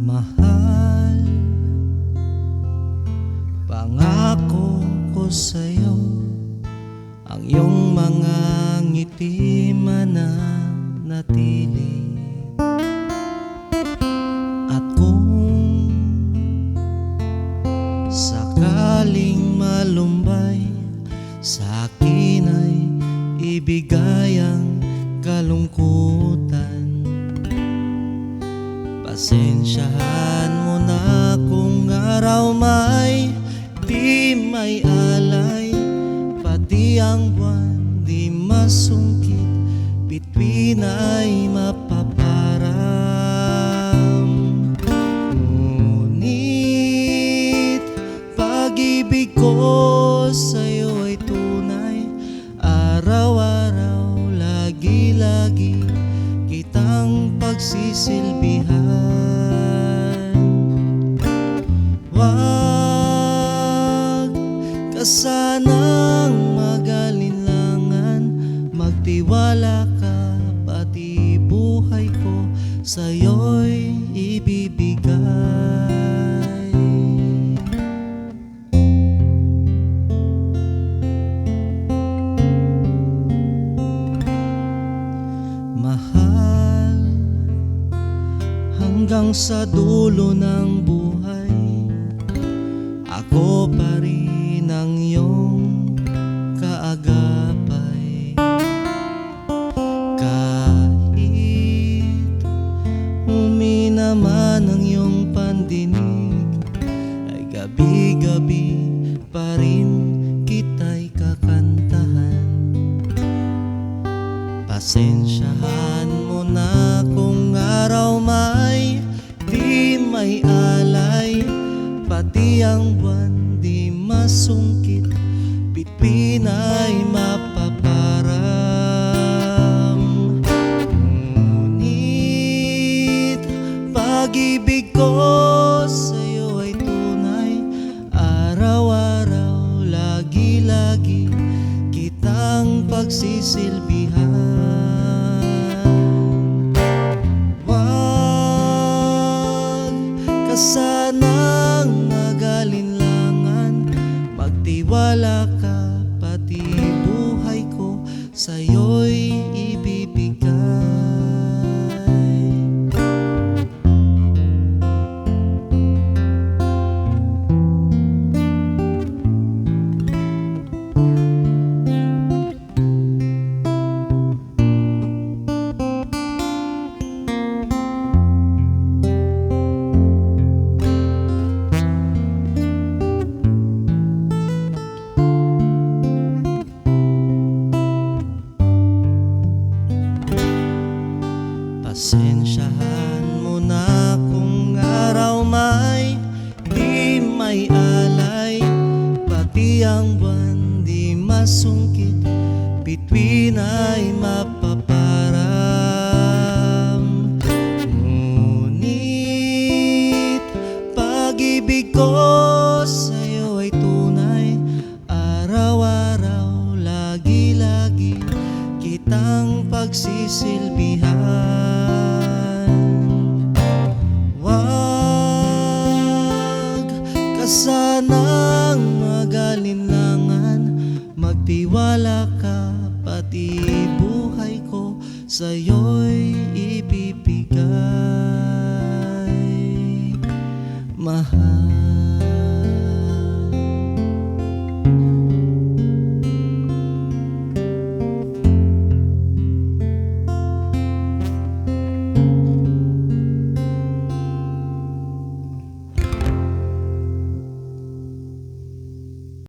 Mahal, pangako ko sa'yo, ang iyong mga ngiti mananatili. At kung sakaling malumbay, sa akin ay ibigay ang kalungkutan. Pasensyahan mo na kung araw may di may alay, pati ang buwan di masungkit, bituin ay mapaparam. Ngunit pag-ibig ko sa'yo ay tunay, araw-araw, lagi-lagi kitang pagsisilbihan. Wag ka sanang mag-alinlangan, magtiwala ka, pati buhay ko sa'yo'y ibibigay. Mahal, hanggang sa dulo ng buhay, ako pa rin ang iyong kaagapay. Kahit humina man ang iyong pandinig, ay gabi-gabi pa rin kita'y kakantahan. Pasensyahan mo na kung araw may di may alay, pati ang buwan di masungkit, bituin ay mapaparam. Ngunit pag-ibig ko sa'yo ay tunay, araw-araw, lagi-lagi kitang pagsisilbihan. Wag ka sanang mag-alinlangan, magtiwala ka, pati buhay ko sa'yo'y ibibigay. Pasensyahan mo na kung araw may di may alay, pati ang buwan di masungkit, bituin ay mapaparam. Ngunit pag-ibig ko sa'yo ay tunay, araw-araw, lagi-lagi kitang pagsisilbihan. Wag ka sanang mag-alinlangan, magtiwala ka, pati buhay ko sa'yo'y ibibigay. Mahal.